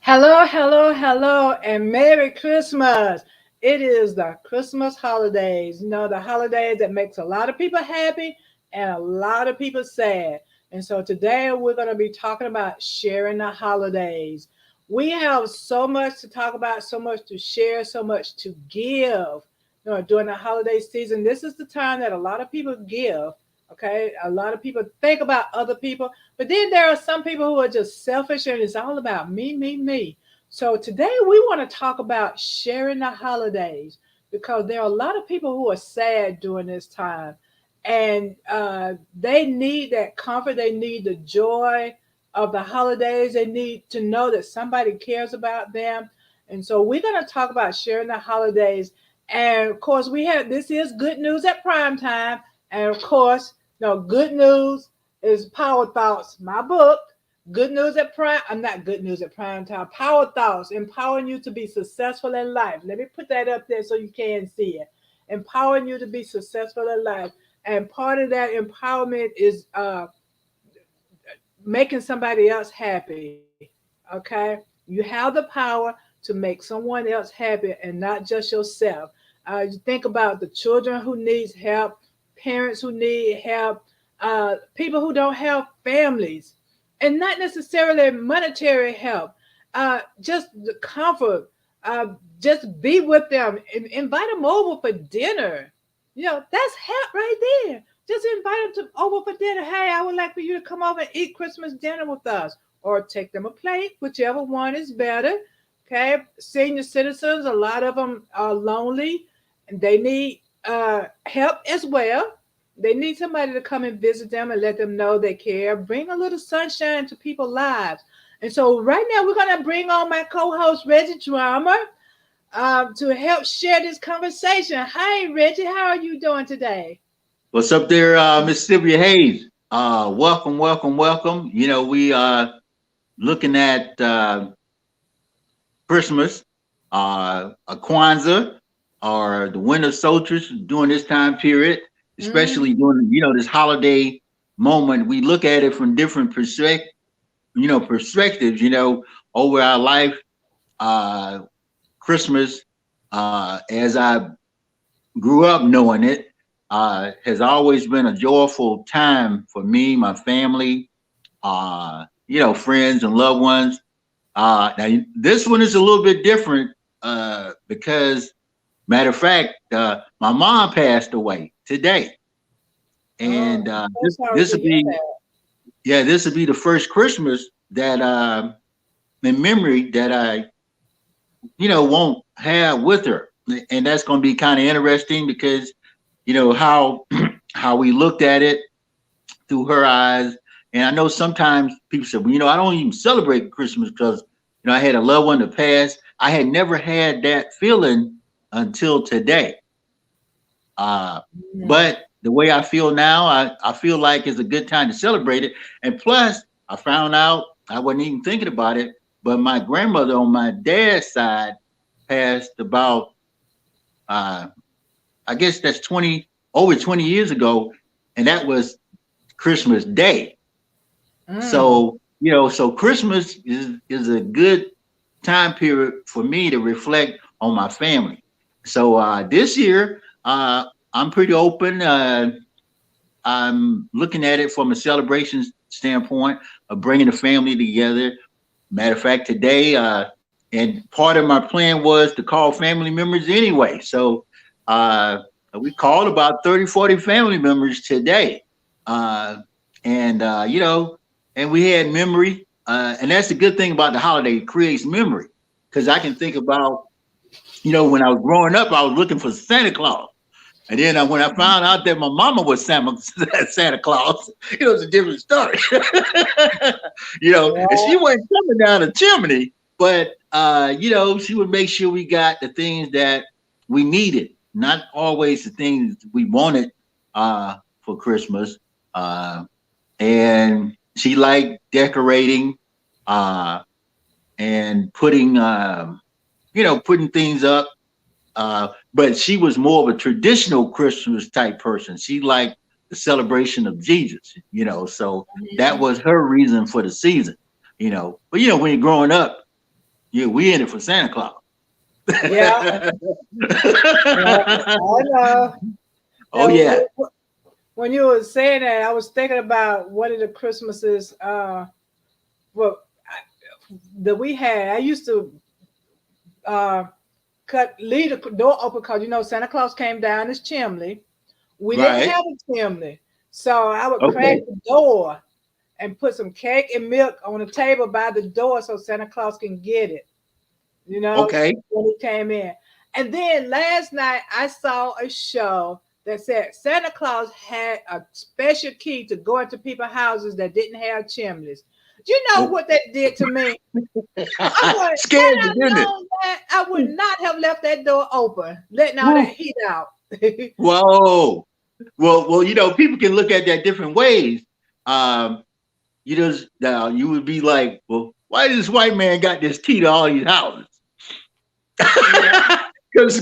Hello, hello, hello, and Merry Christmas. It is the Christmas holidays. You know, the holidays that makes a lot of people happy and a lot of people sad. And so today we're going to be talking about sharing the holidays. We have so much to talk about, so much to share, so much to give. During the holiday season, this is the time that a lot of people give. Okay, a lot of people think about other people, but then there are some people who are just selfish and it's all about me, me, me. So today we want to talk about sharing the holidays because there are a lot of people who are sad during this time and they need that comfort. They need the joy of the holidays. They need to know that somebody cares about them. And so we're going to talk about sharing the holidays. And of course, this is good news at prime time. And of course, good news is Power Thoughts, my book. Good news at prime. I'm not good news at prime time. Power Thoughts, empowering you to be successful in life. Let me put that up there so you can see it. Empowering you to be successful in life. And part of that empowerment is making somebody else happy. Okay? You have the power to make someone else happy and not just yourself. You think about the children who needs help, parents who need help, people who don't have families, and not necessarily monetary help. Just the comfort. Just be with them. Invite them over for dinner. That's help right there. Just invite them over for dinner. Hey, I would like for you to come over and eat Christmas dinner with us, or take them a plate, whichever one is better. Okay, senior citizens, a lot of them are lonely, and they need help as well. They need somebody to come and visit them and let them know they care. Bring a little sunshine to people's lives. And so right now we're going to bring on my co-host Reggie Drummer to help share this conversation. Hi, Reggie. How are you doing today? What's up there, Miss Sylvia Hayes? Welcome, welcome, welcome. We are looking at Christmas, a Kwanzaa, or the winter solstice during this time period, especially Mm-hmm. during this holiday moment. We look at it from different perspectives. Over our life. Uh, Christmas, as I grew up knowing it, has always been a joyful time for me, my family, friends and loved ones. Now this one is a little bit different because, matter of fact, my mom passed away today, Oh, and so this sorry this to will hear be this will be the first Christmas that in memory that I won't have with her, and that's going to be kind of interesting because how how we looked at it through her eyes. And I know sometimes people say, well, I don't even celebrate Christmas because, I had a loved one that passed. I had never had that feeling until today. Uh, that. but the way I feel now, I feel like it's a good time to celebrate it. And plus, I found out I wasn't even thinking about it, but my grandmother on my dad's side passed about, uh, I guess that's over 20 years ago. And that was Christmas Day. Mm. So Christmas is a good time period for me to reflect on my family. So this year, I'm pretty open. I'm looking at it from a celebration standpoint of bringing the family together. Matter of fact, today, and part of my plan was to call family members anyway. So uh, we called about 30, 40 family members today. Uh, and and we had memory. And that's the good thing about the holiday, it creates memory. Because I can think about, when I was growing up, I was looking for Santa Claus. And then when I found out that my mama was Santa Claus, it was a different story. And she Yeah. wasn't coming down the chimney, but she would make sure we got the things that we needed, not always the things we wanted for Christmas. Uh, and she liked decorating uh, and putting things up, but she was more of a traditional Christmas type person. She liked the celebration of Jesus, so that Mhm. was her reason for the season. But when you're growing up, Yeah, we in it for Santa Claus. Yeah, yeah, I know. Oh Now, yeah. when you were saying that, I was thinking about one of the Christmases well, that we had. I used to uh, leave the door open because Santa Claus came down his chimney. We didn't Right. have a chimney, so I would crack Okay. the door and put some cake and milk on the table by the door so Santa Claus can get it. Okay. When he came in. And then last night I saw a show that said Santa Claus had a special key to go into people's houses that didn't have chimneys. Do you know Oh. what that did to me? I'm like, Scared had you, I didn't it? known that, I would not have left that door open, letting all that Woo. heat out. Whoa. Well, people can look at that different ways. Um, you would be like, well, why does this white man got this key to all these houses? Yeah. Because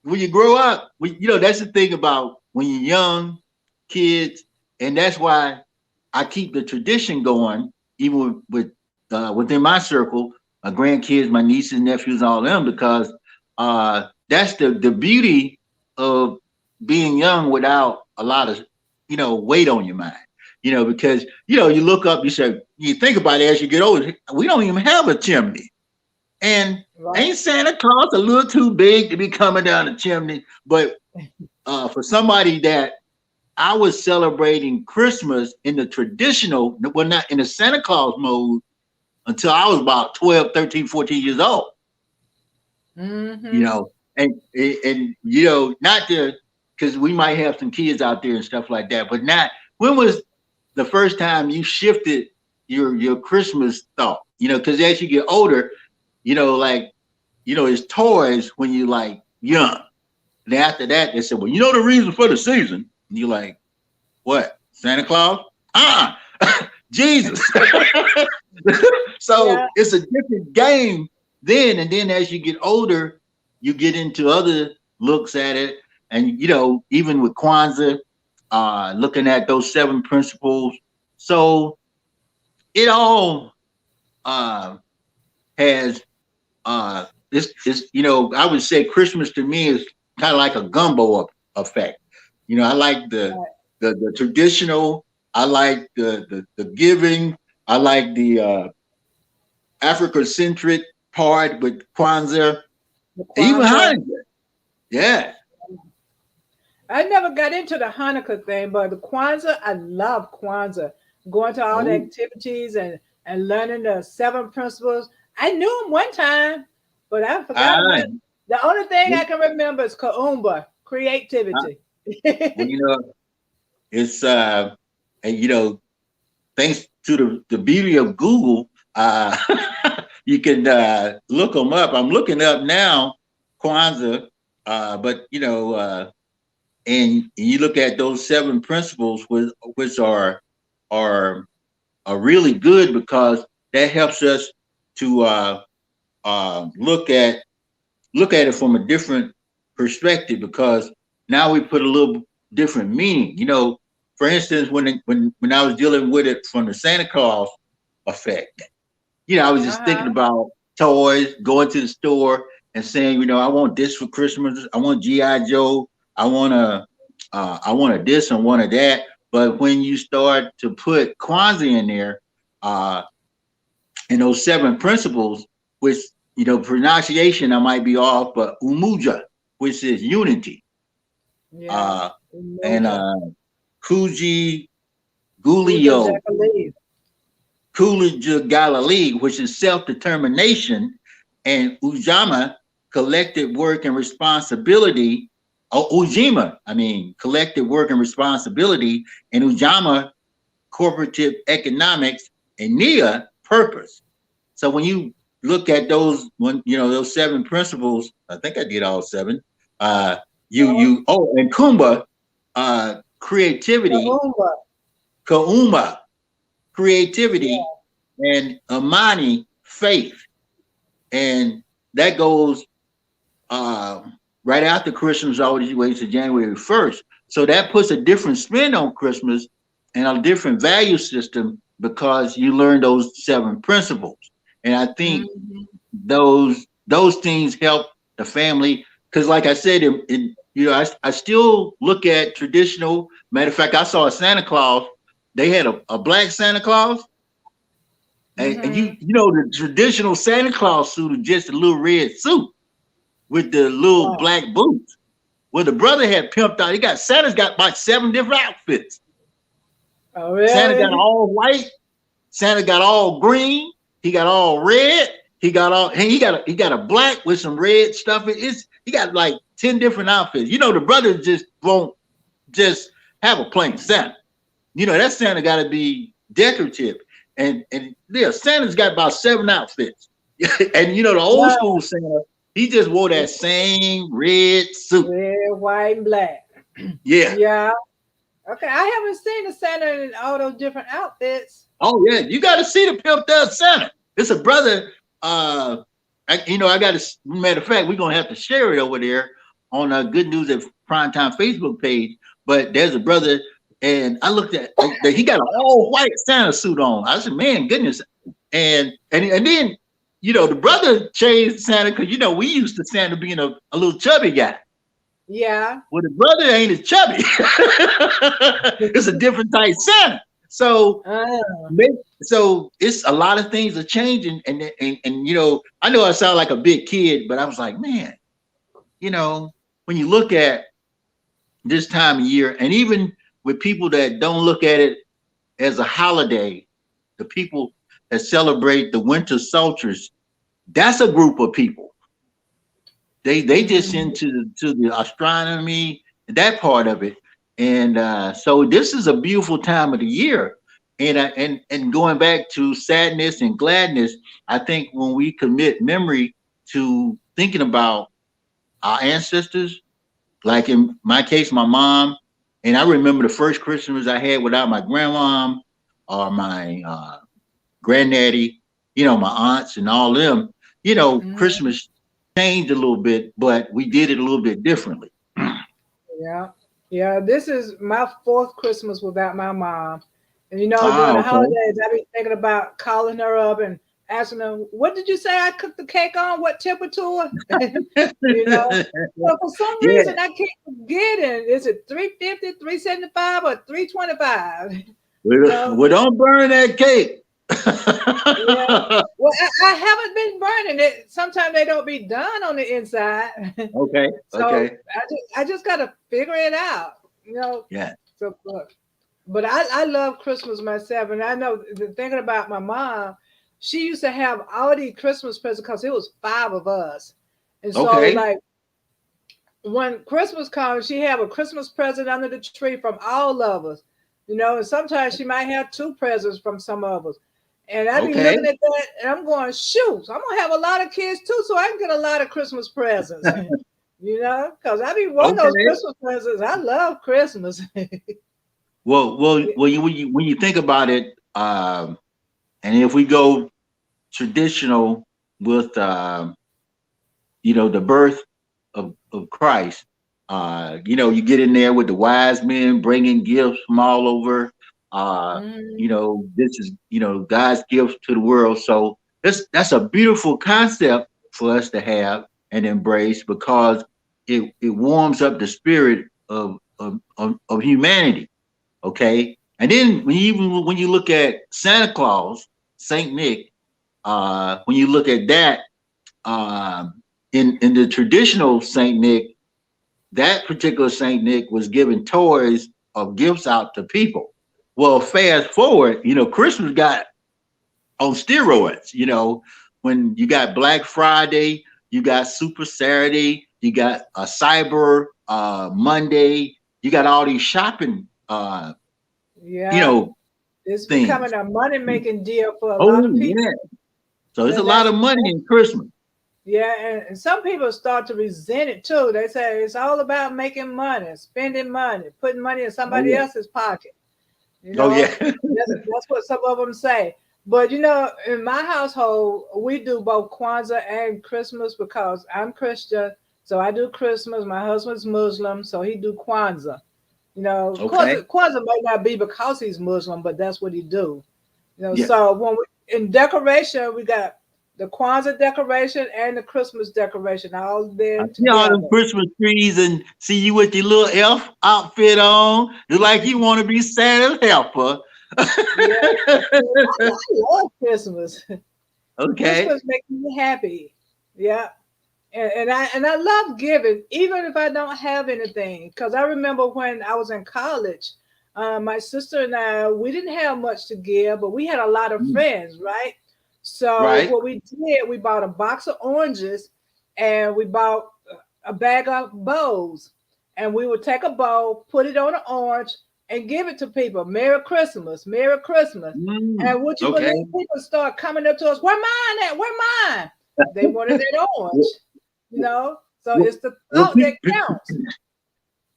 when you grow up, that's the thing about when you're young, kids, and that's why I keep the tradition going, even within my circle, my grandkids, my nieces, nephews, all of them, because that's the beauty of being young without a lot of weight on your mind. Because you look up, you think about it as you get older. We don't even have a chimney. And Right. ain't Santa Claus a little too big to be coming down the chimney? But for somebody that I was celebrating Christmas in the traditional, well, not in the Santa Claus mode until I was about 12, 13, 14 years old, you Mm-hmm. know, and not to, because we might have some kids out there and stuff like that, but not, when was the first time you shifted your Christmas thought? Because as you get older, like, it's toys when you like young. And after that, they said, well, the reason for the season. And you're like, what? Santa Claus? Jesus. Yeah. So it's a different game then. And then as you get older, you get into other looks at it. And, even with Kwanzaa, looking at those 7 principles. So it all uh, has I would say Christmas to me is kind of like a gumbo effect. I like the traditional. I like the giving. I like the Africa centric part with Kwanzaa, The even Kwanzaa. Hanukkah. Yeah. I never got into the Hanukkah thing, but the Kwanzaa, I love Kwanzaa. Going to all the Oh, activities and learning the 7 principles. I knew them one time, but I forgot I, when. The only thing I can remember is Kaumba, creativity. well, it's and thanks to the beauty of Google, you can look them up. I'm looking up now, Kwanzaa, but and you look at those 7 principles, which are are really good because that helps us to look at it from a different perspective, because now we put a little different meaning. For instance, when I was dealing with it from the Santa Claus effect, I was just thinking Uh-huh. about toys, going to the store and saying, I want this for Christmas. I want GI Joe. I want a this and one of that. But when you start to put Kwanzaa in there, uh, and those 7 principles, which pronunciation I might be off, but Umuja, which is unity, Yeah. uh, and Umoja. Kuji Uja Gulio, Jacqueline. Coolidge Galilee, which is self-determination, and Ujama, collective work and responsibility. Oh, Ujima, collective work and responsibility, and Ujama, corporative economics, and Nia, purpose. So when you look at those 7 principles, I think I did all 7. Uh, Uh-huh. and Kumba, creativity, Kaumba. Kauma, creativity, Yeah. and Amani, faith. And that goes uh, right after Christmas all the way to January 1st. So that puts a different spin on Christmas and a different value system because you learn those 7 principles. And I think Mhm. those things help the family because, like I said, I still look at traditional. Matter of fact, I saw a Santa Claus. They had a black Santa Claus, and Mhm. the traditional Santa Claus suit is just a little red suit with the little Wow. black boots. Well, the brother had pimped out. Santa's got about 7 different outfits. Oh, Santa got really? all white. Santa got all green. He got all red. He got a black with some red stuff. He got like 10 different outfits. The brothers just won't just have a plain Santa. That Santa got to be decorative. And yeah, Santa's got about 7 outfits. And the old Wow. school Santa, he just wore that same red suit. Red, white, and black. Yeah. Yeah. Okay. I haven't seen the Santa in all those different outfits. Oh yeah, you got to see the pimped up Santa. It's a brother. I got to. Matter of fact, we're gonna have to share it over there on Good News at Primetime Facebook page. But there's a brother, and I looked at. He got an all white Santa suit on. I said, man, goodness. And then the brother changed Santa because we used to Santa being a little chubby guy. Yeah. Well, the brother ain't as chubby. It's a different type Santa. So Oh. so it's a lot of things are changing, and I know I sound like a big kid, but I was like, man, when you look at this time of year, and even with people that don't look at it as a holiday, the people that celebrate the winter solstice, that's a group of people. They just Mhm. into to the astronomy, that part of it, and so this is a beautiful time of the year. And going back to sadness and gladness, I think when we commit memory to thinking about our ancestors, like in my case, my mom, and I remember the first Christmas I had without my grandmom or my granddaddy, my aunts and all them. Mhm. Christmas changed a little bit, but we did it a little bit differently. Yeah. Yeah. This is my fourth Christmas without my mom. And during Ah, the okay. holidays, I be thinking about calling her up and asking her, "What did you say I cooked the cake on? What temperature?" you know. So for some Yeah. reason, I keep forgetting. Is it 350, 375, or 325? You know. Well, don't burn that cake. Yeah. Well, I haven't been burning it. Sometimes they don't be done on the inside. Okay. So Okay. I just gotta figure it out. You know. Yeah. So but I love Christmas myself, and I know thinking about my mom, she used to have all these Christmas presents because it was five of us, and so Okay. like when Christmas comes, she have a Christmas present under the tree from all of us, and sometimes she might have two presents from some of us. And I be Okay. looking at that and I'm going, shoot, I'm gonna have a lot of kids too, so I can get a lot of Christmas presents. Because I be wanting those Okay. Christmas presents. I love Christmas. Well, when you think about it, and if we go traditional with the birth of Christ, you get in there with the wise men bringing gifts from all over. Mm, This is God's gift to the world. So that's a beautiful concept for us to have and embrace because it warms up the spirit of humanity. Okay, and then when you look at Santa Claus, Saint Nick, when you look at that, um, in the traditional Saint Nick, that particular Saint Nick was giving toys or gifts out to people. Well, fast forward, Christmas got on steroids. When you got Black Friday, you got Super Saturday, you got a Cyber Monday, you got all these shopping, you yeah, know, it's becoming things. a money making deal for a lot Oh of people. yeah, so it's a And lot of money in Christmas. yeah, and some people start to resent it too. They say it's all about making money, spending money, putting money in Oh somebody yeah, else's pocket. You oh know, yeah. that's what some of them say. But in my household, we do both Kwanzaa and Christmas because I'm Christian, so I do Christmas. My husband's Muslim, so he do Kwanzaa. Okay. Kwanzaa might not be because he's Muslim, but that's what he do. Yeah. So when we in decoration, we got The Kwanzaa decoration and the Christmas decoration all I there see all them together. Christmas trees and see you with your little elf outfit on. You're like you want to be Santa's helper. Yeah, I love Christmas. Okay. Christmas makes me happy. Yeah. And I love giving, even if I don't have anything. Because I remember when I was in college, my sister and I, we didn't have much to give, but we had a lot of Mm, friends, right? So right. what we did, we bought a box of oranges and we bought a bag of bows. And we would take a bow, put it on an orange, and give it to people. Merry Christmas, Merry Christmas. And would you Okay. believe people start coming up to us, where mine at? Where mine? They wanted that orange, you know. So Well, it's the well, thought that counts.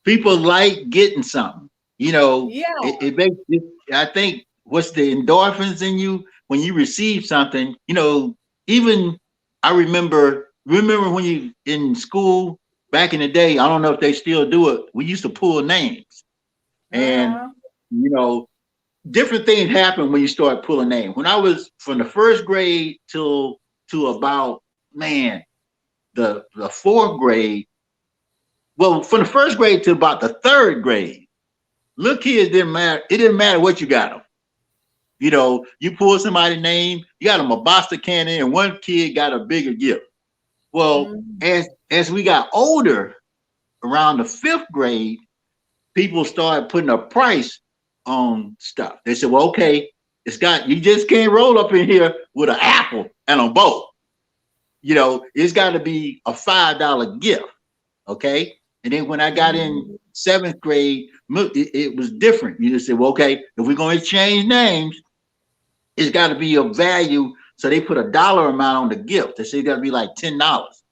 people like getting something. You know, Yeah. it makes it, I think what's the endorphins in you when you receive something, you know, even I remember when you in school back in the day, I don't know if they still do it. We used to pull names and Uh-huh. you know, different things happen when you start pulling names. When I was from the first grade till to about man, the fourth grade, well, from the first grade to about the third grade, little kids didn't matter. It didn't matter what you got them. You know, you pull somebody's name, you got them a box of candy, and one kid got a bigger gift. Well, Mm. as we got older, around the fifth grade, people started putting a price on stuff. They said, "Well, okay, it's got you just can't roll up in here with an apple and a bow. You know, it's got to be a $5 gift." Okay. And then when I got in Mm. seventh grade, it was different. You just said, well, okay, if we're going to change names, it's got to be of value. So they put a dollar amount on the gift. They say it got to be like $10.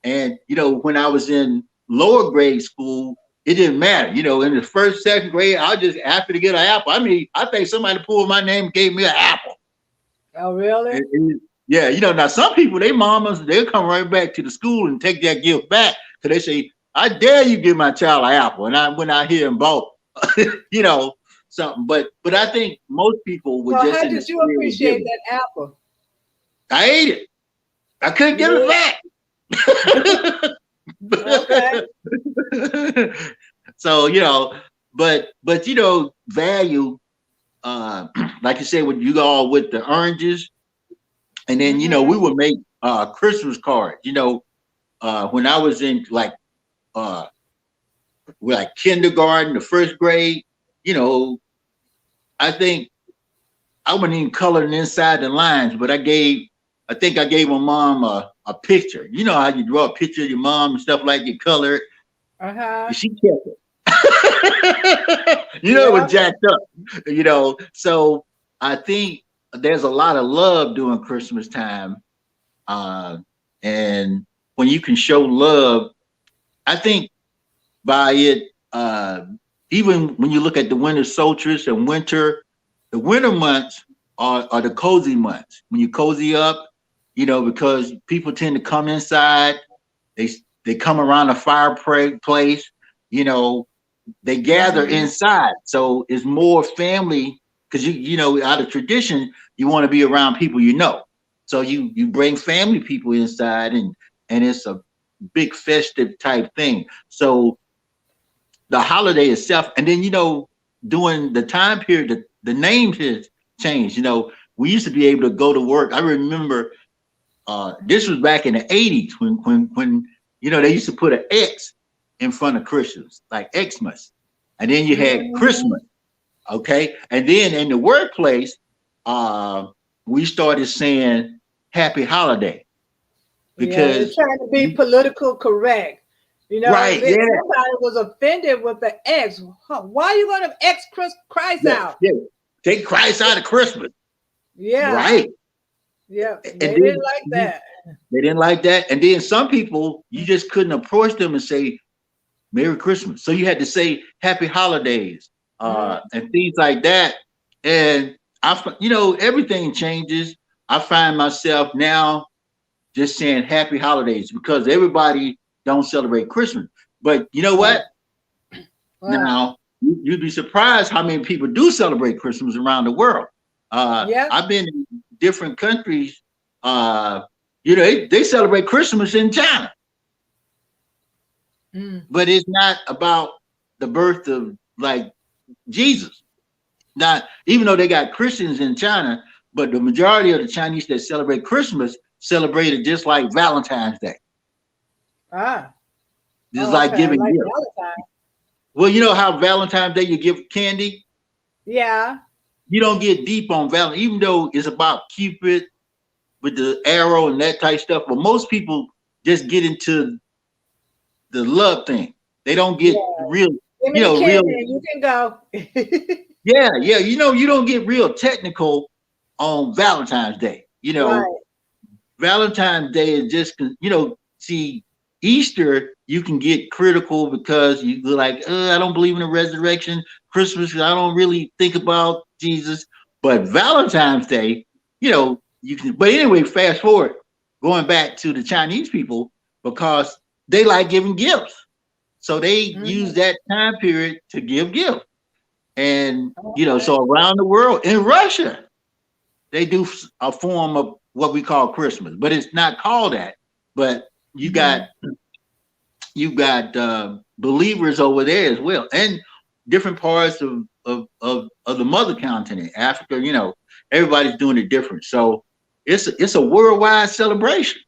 And, you know, when I was in lower grade school, it didn't matter. You know, in the first, second grade, I was just happy to get an apple. I mean, I think somebody pulled my name and gave me an apple. Oh, really? Yeah, you know, now some people, they mamas, they'll come right back to the school and take that gift back because they say, I dare you give my child an apple. And I went out here and bought, you know, something. But I think most people were So just how in the did you spirit of appreciate giving. that apple? I ate it. I couldn't You give did? Okay. it back. So, you know, but you know, value, like you said, with you all with the oranges, and then you know, we Mm-hmm. would make Christmas cards, you know, when I was in uh like kindergarten, the first grade, you know, I think I wasn't even coloring inside the lines, but I think I gave my mom a picture. You know how you draw a picture of your mom and stuff like you color it, Uh-huh. and she kept it. You know, it Yeah. was jacked up, you know. So I think there's a lot of love during Christmas time. Uh, and when you can show love, I think by it. Even when you look at the winter solstice and winter, the winter months are the cozy months. When you cozy up, you know, because people tend to come inside, they they come around the fireplace, you know, they gather Mm-hmm. inside. So it's more family because you know out of tradition you want to be around people you know. So you bring family people inside and it's a big festive type thing. So the holiday itself, and then you know, during the time period, the name has changed. You know, we used to be able to go to work. I remember this was back in the '80s when you know they used to put an X in front of Christmas, like Xmas, and then you had Mm-hmm. Christmas. Okay, and then in the workplace, uh, we started saying Happy Holiday Yeah, they're because trying to be political correct. right, yeah, Somebody was offended with the X. Huh, why are you going to X Christ yeah, out? yeah. Take Christ out of Christmas, Yeah, right? yeah, And they didn't then like that. they didn't like that. And then some people, you just couldn't approach them and say Merry Christmas. So you had to say Happy Holidays Mm. and things like that. And you know, everything changes. I find myself now just saying Happy Holidays because everybody don't celebrate Christmas. But you know Oh, what? wow. Now you'd be surprised how many people do celebrate Christmas around the world. Yeah. I've been in different countries. uh, they celebrate Christmas in China, but it's not about the birth of like Jesus. Not even though they got Christians in China, but the majority of the Chinese that celebrate Christmas celebrate it just like Valentine's Day. Ah. Just Oh, like okay. giving Like gifts. Valentine. Well, you know how Valentine's Day you give candy? Yeah. You don't get deep on Valentine, even though it's about Cupid with the arrow and that type stuff. But most people just get into the love thing. They don't get Yeah. real, Give me the real. candy and you can go. Yeah, yeah. You don't get real technical on Valentine's Day. Right. Valentine's Day is just, see, Easter, you can get critical because you like, I don't believe in the resurrection. Christmas, I don't really think about Jesus. But Valentine's Day, you can. But anyway, fast forward, going back to the Chinese people, because they like giving gifts. So they use that time period to give gifts. And, Okay. so around the world, in Russia, they do a form of what we call Christmas, but it's not called that. But you got believers over there as well, and different parts of the mother continent, Africa. Everybody's doing it different, so it's a worldwide celebration.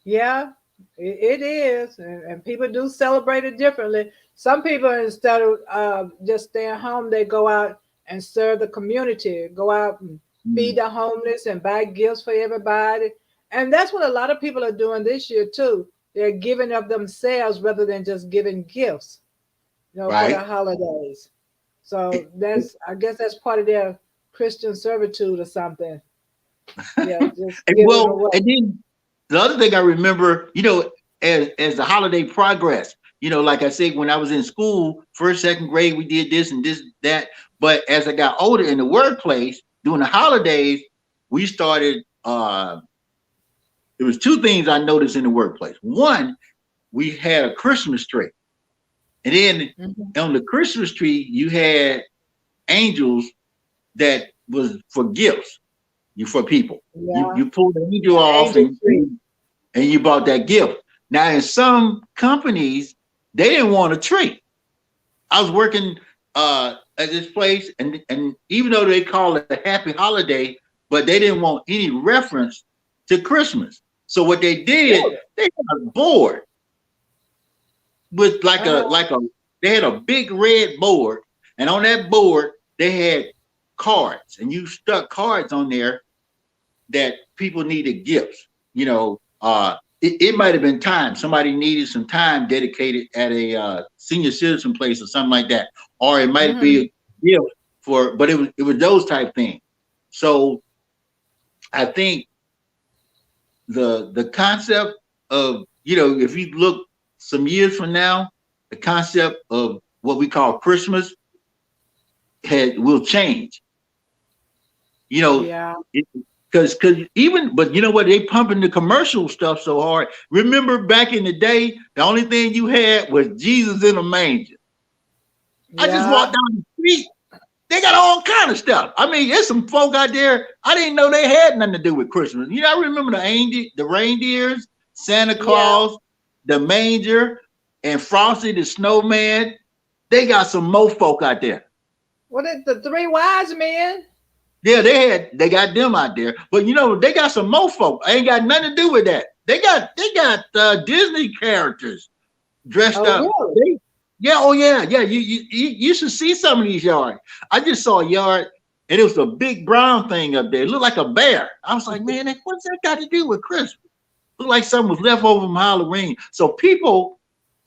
Yeah, it is. And people do celebrate it differently. Some people, instead of just staying home, they go out and serve the community, go out and feed Mm. the homeless and buy gifts for everybody. And that's what a lot of people are doing this year, too. They're giving of themselves rather than just giving gifts, for the Right. holidays. So I guess that's part of their Christian servitude or something. Yeah, just And giving well, away. and then the other thing I remember, as the holiday progressed, like I said, when I was in school, first, second grade, we did this and this, that. But as I got older in the workplace, during the holidays, we started. There was two things I noticed in the workplace. One, we had a Christmas tree, and then Mhm. on the Christmas tree, you had angels that was for gifts, for people. You Yeah, you pulled the angel the off angel tree. and you bought that gift. Now, in some companies, they didn't want a tree. I was working at this place, and even though they call it a happy holiday, but they didn't want any reference to Christmas. So what they did, Really? they had a board with Uh-huh. they had a big red board, and on that board they had cards, and you stuck cards on there that people needed gifts. It might have been time. Somebody needed some time dedicated at a senior citizen place or something like that, or it might be Hmm. a gift but it was those type things. So I think the concept of if you look some years from now, the concept of what we call Christmas will change. You know, Yeah. because even but you know what, they pumping the commercial stuff so hard. Remember back in the day, the only thing you had was Jesus in a manger. I just walked Yeah. down the street. They got all kind of stuff. I mean, there's some folk out there. I didn't know they had nothing to do with Christmas. I remember the reindeers, Santa Yeah. Claus, the manger, and Frosty the Snowman. They got some more folk out there. What is the three wise men? Yeah, they got them out there. But they got some more folk. Ain't got nothing to do with that. They got Disney characters dressed Oh, up. really? Yeah, oh yeah, yeah. You should see some of these yards. I just saw a yard, and it was a big brown thing up there. It looked like a bear. I was like, man, what's that got to do with Christmas? Looked like something was left over from Halloween. So people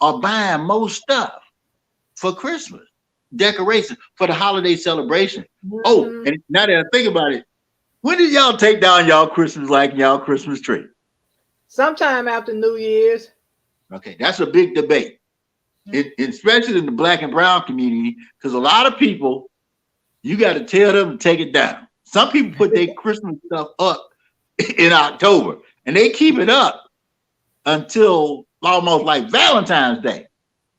are buying more stuff for Christmas, decorations for the holiday celebration. Oh, Hmm. and now that I think about it, when did y'all take down y'all Christmas y'all Christmas tree? Sometime after New Year's. Okay, that's a big debate. Especially in the black and brown community, because a lot of people, you got to tell them to take it down. Some people put their Christmas stuff up in October, and they keep it up until almost like Valentine's Day.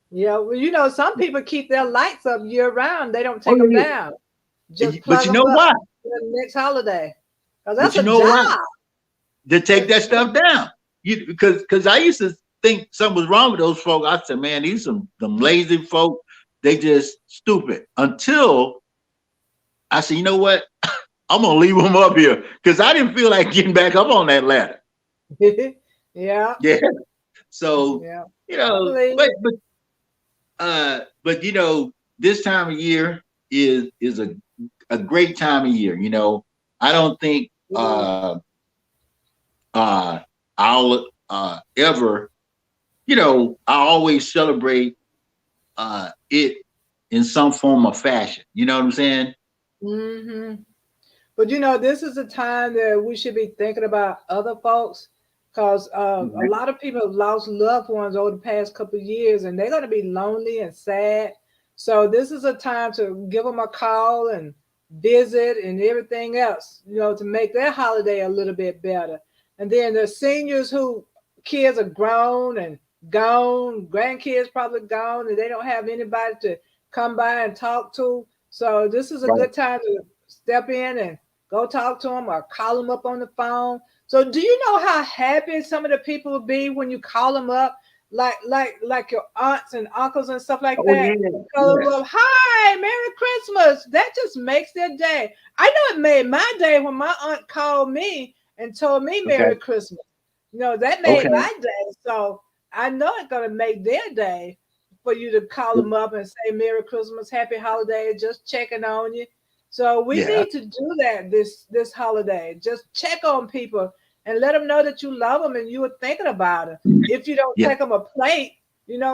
Yeah. Well, some people keep their lights up year round. They don't Oh take them yeah, down. yeah. Just But plug you them know up why? for the next holiday. Because But that's you a know why? job. to take that stuff down. You because I used to think something was wrong with those folk. I said, man, these some lazy folk. They just stupid. Until I said, you know what? I'm gonna leave them up here because I didn't feel like getting back up on that ladder. Yeah, Yeah. So yeah. I you believe but it. but but this time of year is a great time of year. I don't think Yeah. I'll ever, I always celebrate it in some form of fashion. You know what I'm saying? Hmm. But this is a time that we should be thinking about other folks, because a lot of people have lost loved ones over the past couple of years, and they're going to be lonely and sad. So this is a time to give them a call and visit and everything else, to make their holiday a little bit better. And then the seniors who kids are grown and gone, grandkids probably gone, and they don't have anybody to come by and talk to. So this is a Right. good time to step in and go talk to them or call them up on the phone. So do you know how happy some of the people will be when you call them up, like your aunts and uncles and stuff like Oh that? yeah. You call them Yes. up, hi, Merry Christmas. That just makes their day. I know it made my day when my aunt called me and told me Okay. Merry Christmas. That made Okay. my day. So I know it's gonna make their day for you to call them up and say Merry Christmas, Happy Holiday, just checking on you. So we Yeah. need to do that this holiday. Just check on people and let them know that you love them and you were thinking about them. If you don't Yeah. take them a plate,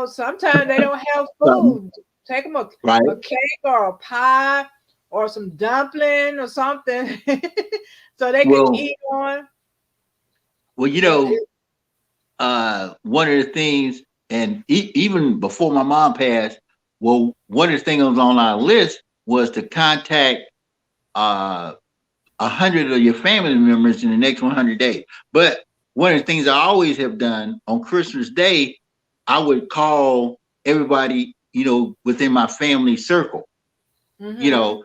sometimes they don't have Something. food. Take them Right. a cake or a pie or some dumpling or something so they can Well, eat on. well, But it, one of the things, and even before my mom passed, well, one of the things that was on our list was to contact uh 100 of your family members in the next 100 days. But one of the things I always have done on Christmas Day, I would call everybody, within my family circle, you mm-hmm. know,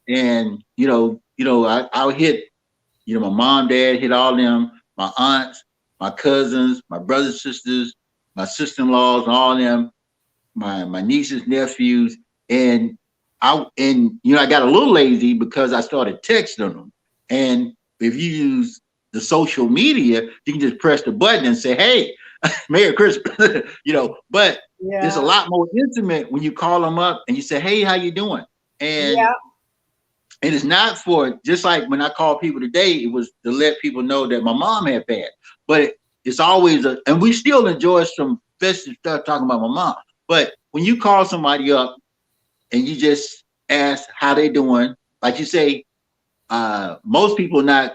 and I would hit, my mom, dad, hit all them, my aunts, my cousins, my brothers, sisters, my sister-in-laws, and all them, my nieces, nephews, and I got a little lazy because I started texting them. And if you use the social media, you can just press the button and say, "Hey, Merry Christmas," But it's a Yeah, lot more intimate when you call them up and you say, "Hey, how you doing?" And yeah, it is not for, just like when I call people today, it was to let people know that my mom had passed. But it's always and we still enjoy some festive stuff talking about my mom. But when you call somebody up and you just ask how they doing, like you say, most people not,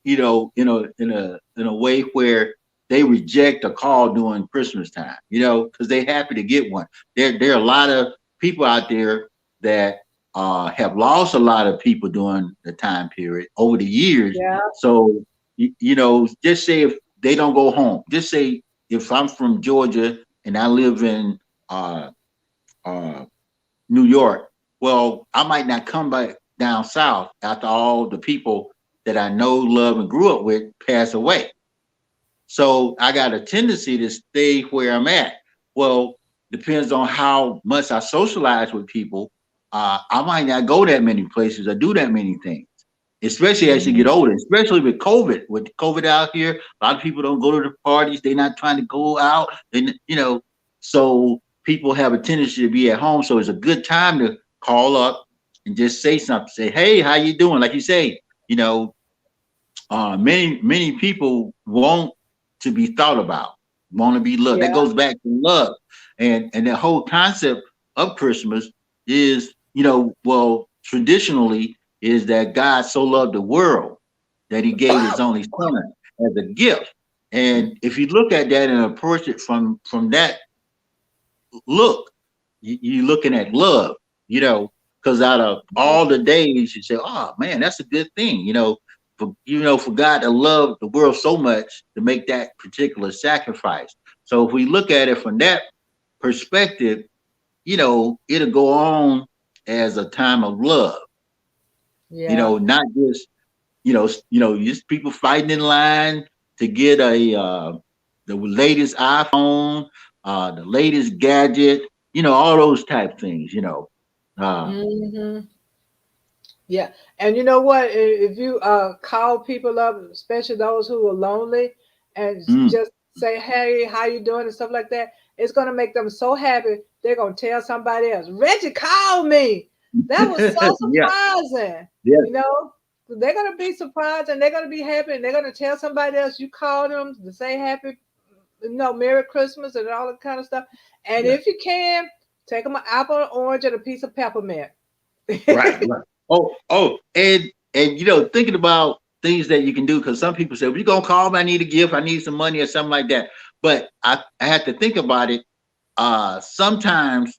in a way where they reject a call during Christmas time, because they're happy to get one. There are a lot of people out there that have lost a lot of people during the time period over the years. yeah, So just say if they don't go home, just say if I'm from Georgia and I live in uh, uh, New York, well, I might not come back down south after all the people that I know, love, and grew up with pass away. So I got a tendency to stay where I'm at. Well, depends on how much I socialize with people. I might not go that many places or do that many things, especially as you mm-hmm. get older, especially with COVID. With COVID out here, a lot of people don't go to the parties. They're not trying to go out. And, so people have a tendency to be at home. So it's a good time to call up and just say something. Say, hey, how you doing? Like you say, you know, many people want to be thought about, want to be loved. That Yeah, goes back to love, and the whole concept of Christmas is, well, traditionally is that God so loved the world that He gave His only Son as a gift. And if you look at that and approach it from that look, you're looking at love, because out of all the days, you say, oh man, that's a good thing, for God to love the world so much to make that particular sacrifice. So if we look at it from that perspective, it'll go on as a time of love, yeah, not just, just people fighting in line. to get the latest iPhone, the latest gadget, all those type things, Uh, Hmm. Yeah, and you know what? If you call people up, especially those who are lonely, and mm. just say, "Hey, how you doing?" and stuff like that, it's gonna make them so happy. They're gonna tell somebody else. Reggie called me. That was so Yeah, surprising. yeah, You know, they're gonna be surprised and they're gonna be happy and they're gonna tell somebody else you called them to say happy, Merry Christmas and all that kind of stuff. And yeah. if you can, take them an apple, an orange, and a piece of peppermint. Right, right. Oh, and thinking about things that you can do, because some people say, well, you're gonna call me, I need a gift, I need some money or something like that. But I had to think about it. Sometimes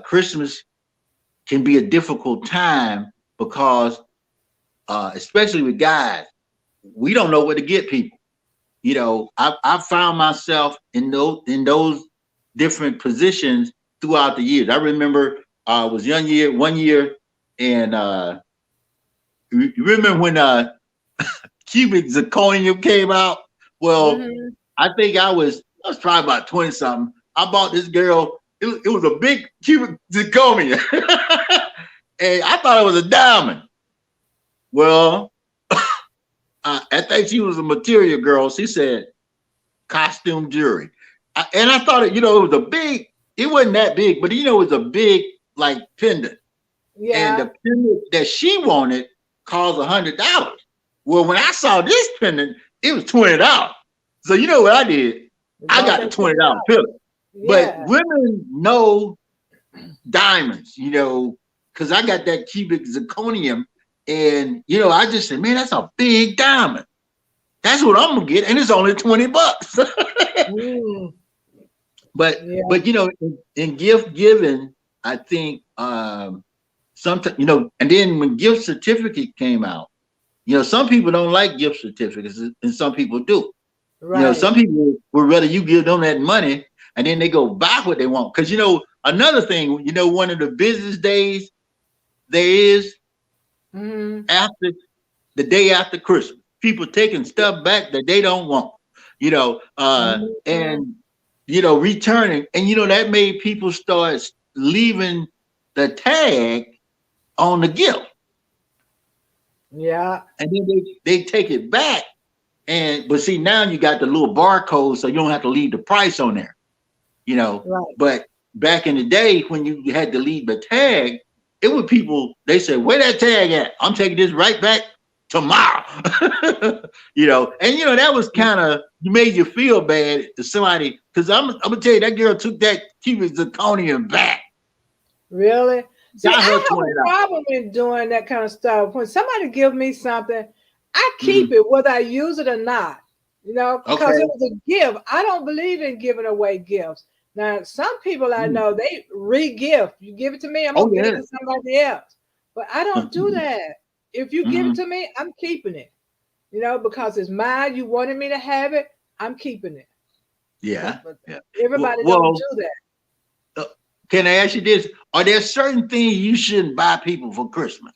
Christmas can be a difficult time because especially with guys, we don't know what to get people. I found myself in those different positions throughout the years. I remember was one year, and you remember when cubic zirconium came out? Well, Hmm. I think I was probably about 20 something. I bought this girl. It was a big cubic zirconium, and I thought it was a diamond. Well, I think she was a material girl. She said costume jewelry. And I thought it was a big, it wasn't that big, but it was a big like pendant. And Yeah. the pendant that she wanted cost $100. Well, when I saw this pendant, it was $20. So you know what I did? I Bought got the that $20 $20. pendant. But Yeah. women know diamonds, because I got that cubic zirconium. And I just said, man, that's a big diamond. That's what I'm gonna get, and it's only $20. Mm, but yeah. but in gift giving, I think sometimes and then when gift certificate came out, some people don't like gift certificates, and some people do. Right. Some people would rather you give them that money and then they go buy what they want. Because another thing, one of the busiest days there is Hmm. after the day after Christmas. People taking stuff back that they don't want, Hmm. and returning, and that made people start leaving the tag on the gift, Yeah. and then they take it back. But see, now you got the little barcode, so you don't have to leave the price on there, you know. Right. But back in the day when you had to leave the tag, it was people, they said, where that tag at? I'm taking this right back tomorrow. And that was kind of, you made you feel bad to somebody, because I'm gonna tell you, that girl took that cubic zirconium back, Really? See, got her I have a $20. problem in doing that kind of stuff. When somebody give me something, I keep Mhm. it whether I use it or not. Because it Okay. was a gift. I don't believe in giving away gifts. Now, some people I Mm. know they re-gift. You give it to me, I'm Oh gonna give it yeah. to somebody else. But I don't do that. If you give it Mhm. to me, I'm keeping it. Because it's mine. You wanted me to have it. I'm keeping it. Yeah. But Yeah. everybody don't Well, do that. uh, can I ask you this? Are there certain things you shouldn't buy people for Christmas?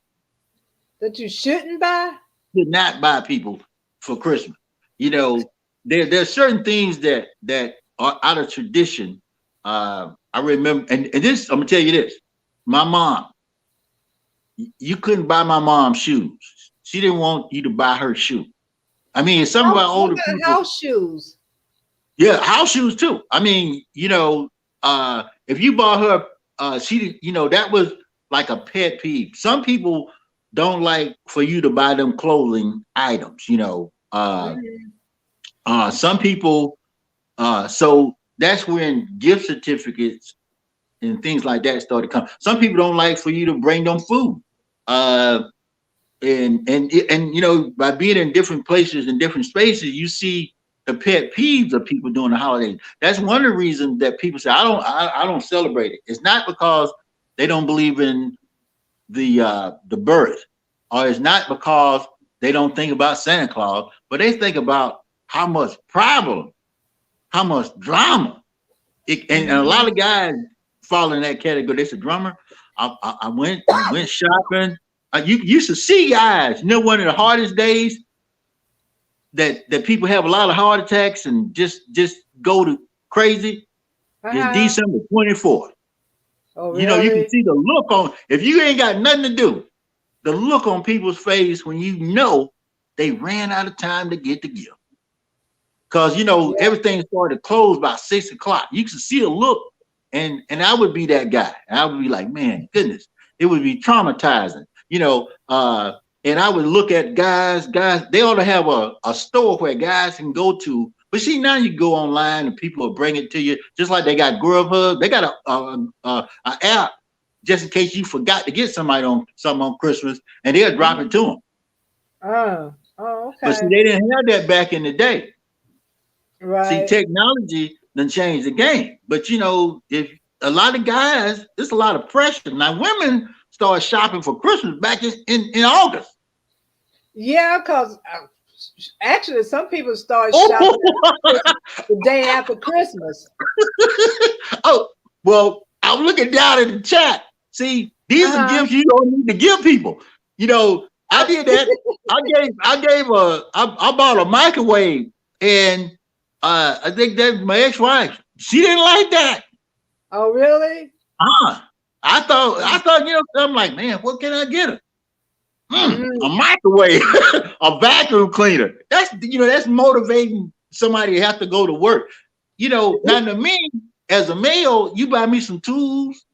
That you shouldn't buy. Should not buy people for Christmas. You know, there's certain things that are out of tradition. I remember, and this, I'm gonna tell you this. My mom, you couldn't buy my mom shoes. She didn't want you to buy her shoe. I mean, some of our What older about people, house shoes? yeah, house shoes too. I mean, if you bought her, that was like a pet peeve. Some people don't like for you to buy them clothing items. Mhm. Some people, so that's when gift certificates and things like that started coming. Some people don't like for you to bring them food. Uh, and by being in different places and different spaces, you see the pet peeves of people during the holidays. That's one of the reasons that people say I don't celebrate it. It's not because they don't believe in the birth, or it's not because they don't think about Santa Claus, but they think about how much problem, how much drama. And a lot Mhm. of guys fall in that category. They said, drummer, I went shopping. You used to see guys, one of the hardest days, that people have a lot of heart attacks and just go to crazy is Uh-huh. December 24th. Oh, You know, you can really? see the look on if you ain't got nothing to do, the look on people's face when you know they ran out of time to get the gift. Because you know Yeah. everything started to close by 6 o'clock. You can see a look, and I would be that guy. I would be like, man, goodness, it would be traumatizing. And I would look at guys, they ought to have a store where guys can go to. But see, now you go online and people will bring it to you, just like they got Grubhub. They got a app just in case you forgot to get somebody on something on Christmas, and they'll drop it to them. Oh, But see, okay. they didn't have that back in the day. See, Right. technology done changed the game. But you know, if a lot of guys, it's a lot of pressure. Now, women start shopping for Christmas back in August. Yeah, because actually, some people start shopping Oh, Christmas the day after Christmas. oh, well, I'm looking down at the chat. See, these are Uh-huh. gifts you don't need to give people. You know, I did that. I bought a microwave, and I think that's my ex-wife. She didn't like that. Oh, really? Uh, I thought, I'm like, man, what can I get her? A Mm, microwave, a vacuum cleaner. That's motivating somebody to have to go to work. Now to me, as a male, you buy me some tools,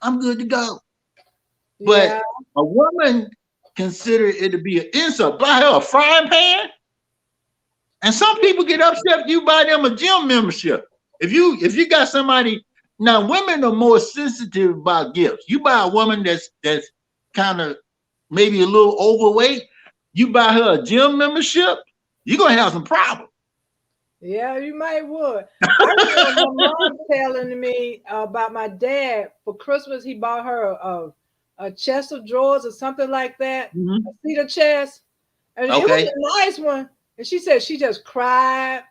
I'm good to go. But yeah. a woman consider it to be an insult. Buy her a frying pan, and some people get upset if you buy them a gym membership. If you got somebody now, women are more sensitive about gifts. You buy a woman that's kind of maybe a little overweight, you buy her a gym membership, you're gonna have some problems. Yeah, you might would. I remember my mom telling me about my dad for Christmas. He bought her a chest of drawers or something like that, a Mhm. cedar chest, and it was Okay. a nice one. And she said she just cried,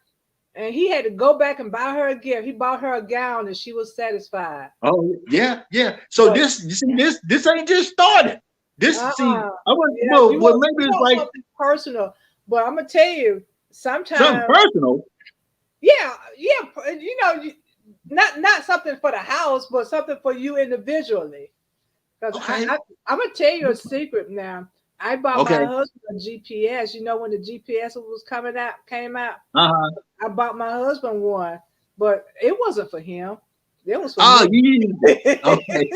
and he had to go back and buy her a gift. He bought her a gown, and she was satisfied. Oh yeah, yeah. So But this, you see, this ain't just started. This, see, uh-uh, I want yeah, well maybe you it's want like something personal. But I'm gonna tell you, something sometimes, personal. yeah, yeah, not something for the house, but something for you individually. Because Okay. I'm gonna tell you a secret now. I bought my Okay. husband a GPS. You know when the GPS was came out. Uh-huh. I bought my husband one, but it wasn't for him. It was for Oh, me. you used it. Okay.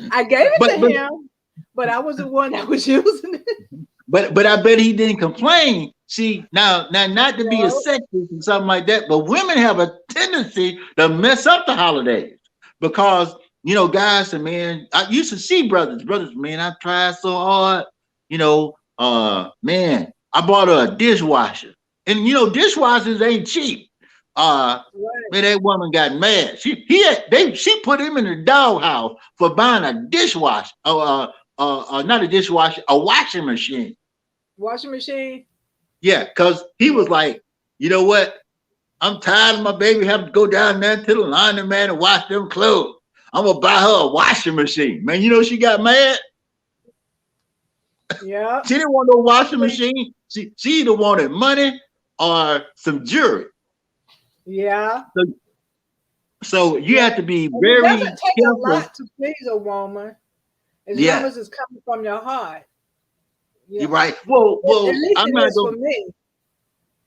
I gave it but to but him, but I was the one that was using it. but I bet he didn't complain. See, now not to be a No. sexist and something like that, but women have a tendency to mess up the holidays because guys and men. I used to see brothers, man. I tried so hard. Man, I bought her a dishwasher, and dishwashers ain't cheap. Uh, Right. man, that woman got mad. She put him in the doghouse for buying a dishwasher. Not a dishwasher, a washing machine. Washing machine. Yeah, because he Yeah. was like, you know what? I'm tired of my baby having to go down there to the laundromat and wash them clothes. I'm gonna buy her a washing machine. Man, she got mad. Yeah. She didn't want no washing machine. She either wanted money or some jewelry. Yeah. So, so you Yeah. have to be And it very doesn't take a careful. lot to please a woman as long Yeah, as it's coming from your heart. Yeah. you're right. Well, At well, least I'm it not is gonna. for me.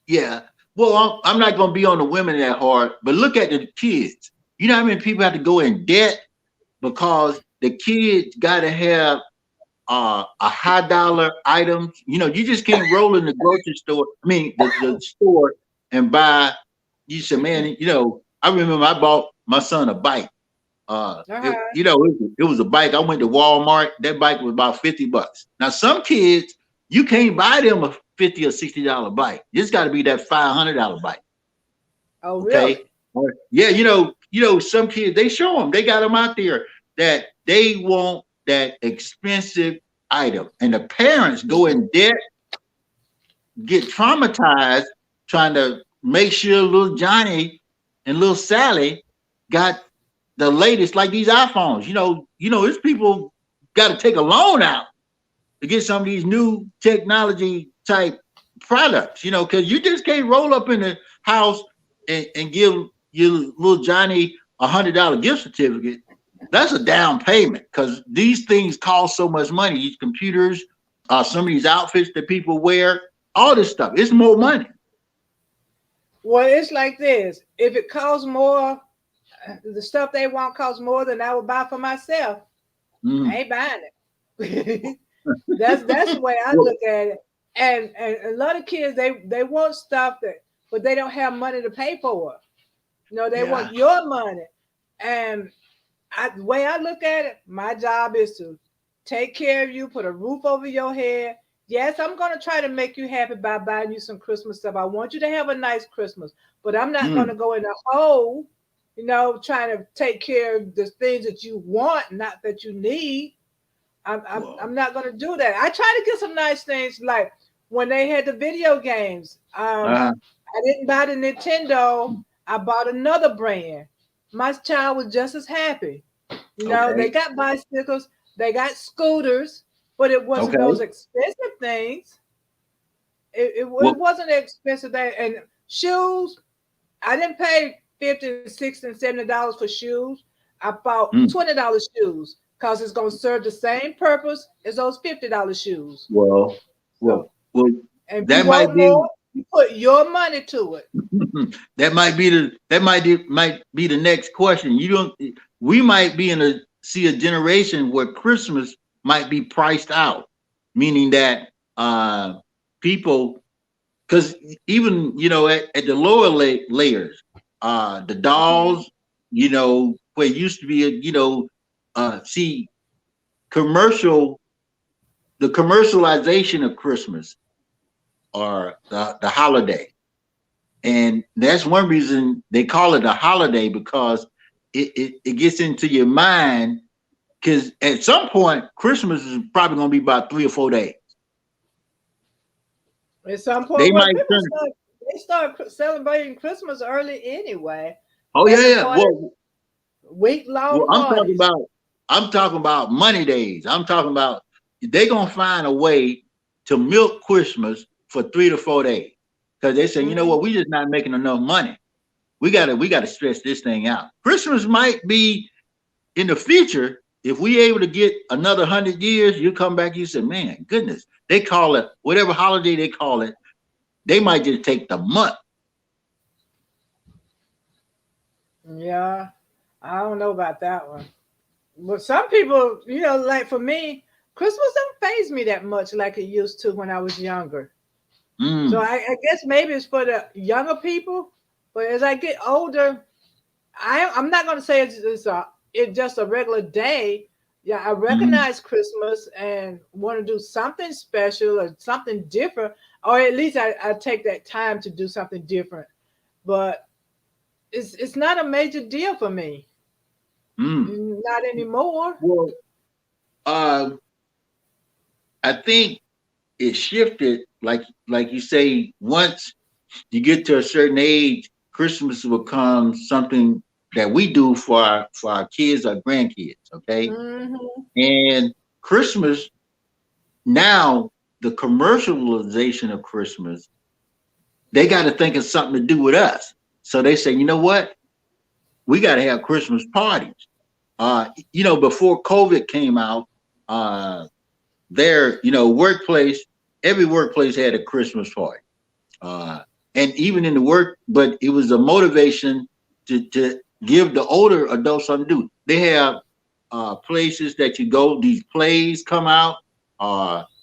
Yeah. Well, I'm not gonna be on the women that hard, but look at the kids. You know how many people have to go in debt because the kids got to have a high dollar items. You just can't roll in the grocery store. I mean, the store and buy. You said, man, I remember I bought my son a bike. Uh-huh. It was a bike. I went to Walmart. That bike was about $50. Now, some kids you can't buy them a $50 or $60 bike. It's got to be that $500 bike. Oh, Okay. really? Yeah, some kids they show them. They got them out there that they want that expensive item, and the parents go in debt, get traumatized, trying to make sure little Johnny and little Sally got the latest, like these iPhones. There's people got to take a loan out to get some of these new technology type products, because you just can't roll up in the house and give your little Johnny $100 gift certificate. That's a down payment because these things cost so much money. These computers, some of these outfits that people wear, all this stuff, it's more money. Well, it's like this. If it costs more, the stuff they want costs more than I would buy for myself. I ain't buying it. That's the way I look at it. And a lot of kids they want stuff but they don't have money to pay for it. They want your money. And the way I look at it, my job is to take care of you, put a roof over your head. Yes, I'm going to try to make you happy by buying you some Christmas stuff. I want you to have a nice Christmas, but I'm not going to go in a hole, trying to take care of the things that you want, not that you need. I'm not going to do that. I try to get some nice things, like when they had the video games. I didn't buy the Nintendo. I bought another brand. My child was just as happy. They got bicycles, they got scooters, but it wasn't those expensive things. It wasn't an expensive thing. And shoes, I didn't pay $50, $60, and $70 for shoes. I bought $20 shoes because it's going to serve the same purpose as those $50 shoes. Well, and that might be more, you put your money to it. That might be the next question. We might be see a generation where Christmas might be priced out, meaning that people, because even at the lower layers, the dolls, where it used to be see the commercialization of Christmas or the holiday. And that's one reason they call it a holiday, because it gets into your mind, because at some point Christmas is probably going to be about 3 or 4 days. At some point, they start celebrating Christmas early anyway. Oh yeah. Well, week long. Well, I'm talking about money days. I'm talking about they're gonna find a way to milk Christmas for 3 to 4 days, because they say, you know what, we just not making enough money. We gotta stretch this thing out. Christmas might be in the future. If we able to get another 100 years, you come back, you say, man, goodness, they call it whatever holiday they call it. They might just take the month. Yeah, I don't know about that one. But some people, like for me, Christmas don't faze me that much like it used to when I was younger. So I guess maybe it's for the younger people. But as I get older, I'm not going to say it's just a regular day. Yeah, I recognize Christmas and want to do something special or something different, or at least I take that time to do something different. But it's not a major deal for me. Not anymore. Well, I think it shifted, like you say, once you get to a certain age, Christmas will become something that we do for our kids, our grandkids, okay? And Christmas, now the commercialization of Christmas, they got to think of something to do with us. So they say, you know what? We got to have Christmas parties. Before COVID came out, workplace, every workplace had a Christmas party. And even in the work, but it was a motivation to give the older adults something to do. They have places that you go, these plays come out.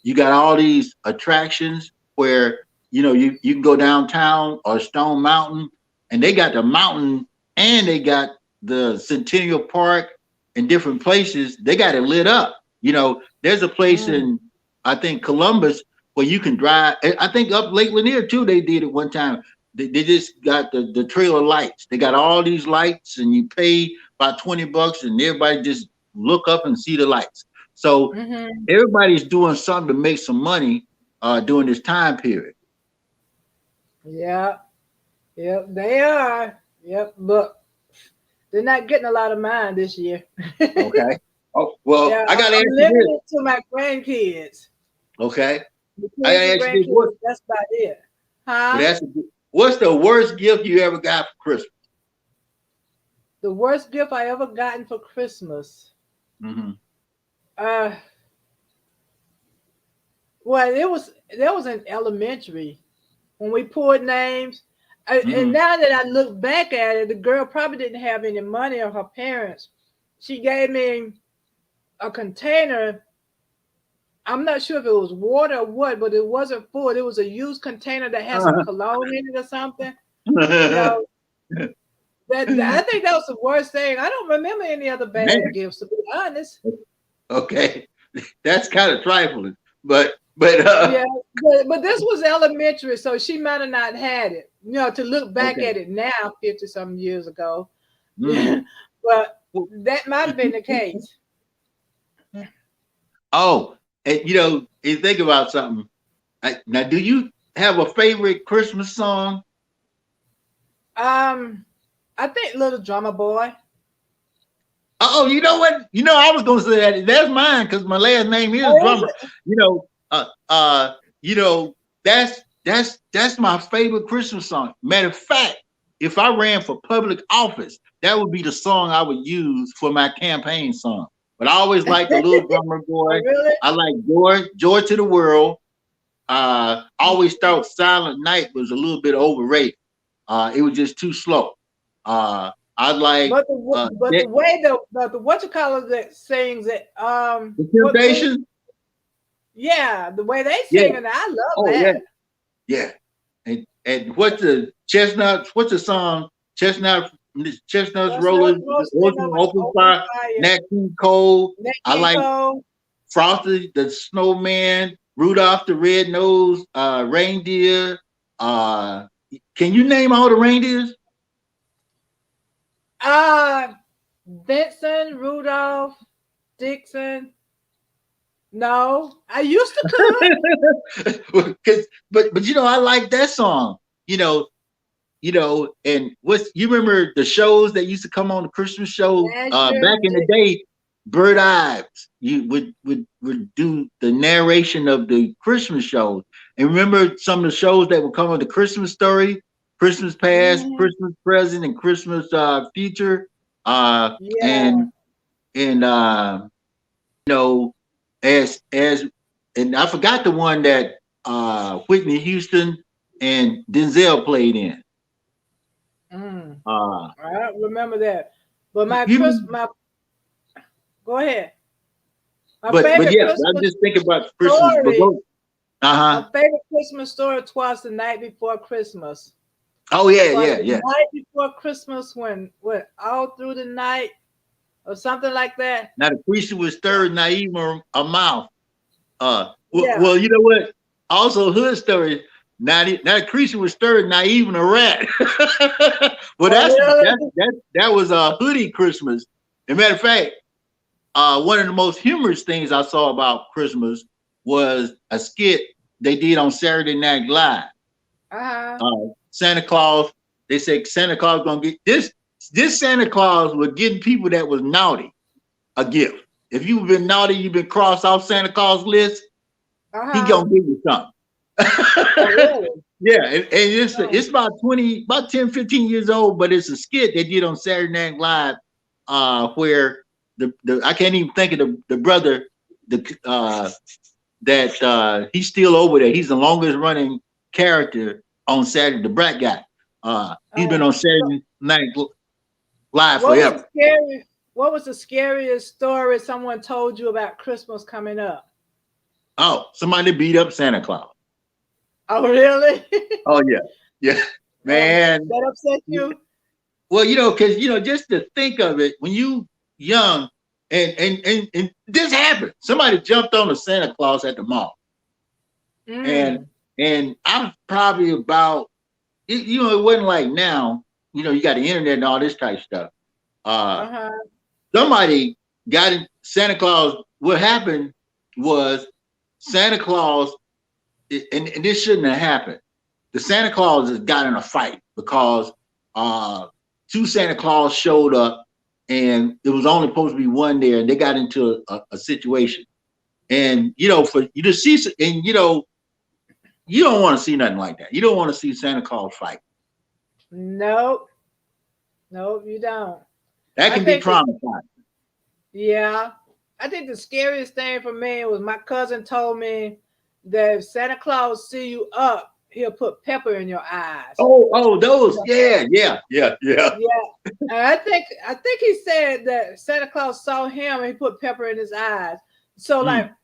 You got all these attractions where, you can go downtown or Stone Mountain, and they got the mountain and they got the Centennial Park and different places. They got it lit up. There's a place in, I think, Columbus, where you can drive. I think up Lake Lanier too, they did it one time. They just got the trail of lights. They got all these lights, and you pay about $20, and everybody just look up and see the lights. So everybody's doing something to make some money during this time period. Yeah, they are. Yep, but they're not getting a lot of mine this year. Okay. Oh well, yeah, I got to limited to my grandkids. Okay. The I kids and asked you this, what, grandkids, that's about it. but Huh? that's what's the worst gift you ever got for Christmas? The worst gift I ever gotten for Christmas. Mm-hmm. Uh, well, that was in elementary when we pulled names. And Mm-hmm. now that I look back at it, the girl probably didn't have any money or her parents. She gave me a container. I'm not sure if it was water or what, but it wasn't full. It was a used container that had some cologne in it or something. You know, that I think that was the worst thing. I don't remember any other Man, bad gifts, to be honest. okay, that's kind of trifling, but Yeah, but this was elementary, so she might have not had it. You know, to look back okay. at it now, 50 some years ago. Mm. Yeah, but Well, that might have been the case. oh, and you think about something. Now, do you have a favorite Christmas song? Um, I think Little Drummer Boy. Oh, you know what? I was gonna say that. That's mine because my last name is Oh, is Drummer. it? You know, uh, uh, you know, that's my favorite Christmas song. Matter of fact, if I ran for public office, that would be the song I would use for my campaign song. But I always liked the Little Drummer Oh, Boy. really? I like Joy to the World. I always thought Silent Night was a little bit overrated. It was just too slow. I like But the way the what you call it that sings it The what group? Temptations. Yeah, the way they Yeah. sing it, I love Oh yeah. that. Yeah. And what's the chestnuts? What's the song? Chestnuts Chestnuts rolling, roasting roasting over the open open fire, fire. Nat King Cole. Nat I King like Cole. Frosty the Snowman, Rudolph the Red-Nosed Reindeer. Uh, can you name all the reindeers? Uh Vincent, Rudolph, Dixon. No, I used to could. but I like that song. You know, and you remember the shows that used to come on the Christmas show Asher, back in the day? Bird Eyes, you would do the narration of the Christmas shows. And remember some of the shows that would come on the Christmas Story, Christmas Past, mhm, Christmas Present, and Christmas Future. Uh, yeah. and and you know, as and I forgot the one that Whitney Houston and Denzel played in. Mm, Uh, I don't remember that. But you, my go ahead. My but favorite yeah, I'm Christmas just thinking about Christmas. But story. go, my My favorite Christmas story was the night before Christmas. Oh yeah, Twas yeah, the yeah. night before Christmas when all through the night or something like that. Now the creature was stirred, naive a mouth. Yeah. Well, you know what? Also, hood story. Now the creature was stirred, naive a rat. Well, Oh, really? that was a hoodie Christmas. As a matter of fact, one of the most humorous things I saw about Christmas was a skit they did on Saturday Night Live. Uh-huh. Santa Claus. They said Santa Claus gonna get this. This Santa Claus was getting people that was naughty a gift. If you've been naughty, you've been crossed off Santa Claus list, he Uh-huh. gonna give you something. Oh, really? Yeah, and Oh. it's about 10, 15 years old, but it's a skit they did on Saturday Night Live, where the I can't even think of the brother that he's still over there. He's the longest running character on Saturday, the black guy. He's been Oh. on So Saturday Night Live what was the forever. scariest story someone told you about Christmas coming up? Oh, somebody beat up Santa Claus. Oh, really? Oh yeah, yeah, man. That upset you? Well, because just to think of it, when you young, and this happened. Somebody jumped on a Santa Claus at the mall, and Mm. and I was probably about, it wasn't like now. You got the internet and all this type of stuff. Uh, Uh-huh. somebody got in Santa Claus. What happened was Santa Claus, and this shouldn't have happened. The Santa Clauses got in a fight because two Santa Claus showed up, and it was only supposed to be one there, and they got into a situation. And for you to see, and you don't want to see nothing like that. You don't want to see Santa Claus fight. Nope. Nope, you don't. That I can be think the, traumatizing. yeah. I think the scariest thing for me was my cousin told me that if Santa Claus see you up, he'll put pepper in your eyes. Those, yeah. Yeah. And I think he said that Santa Claus saw him and he put pepper in his eyes. So like Mm.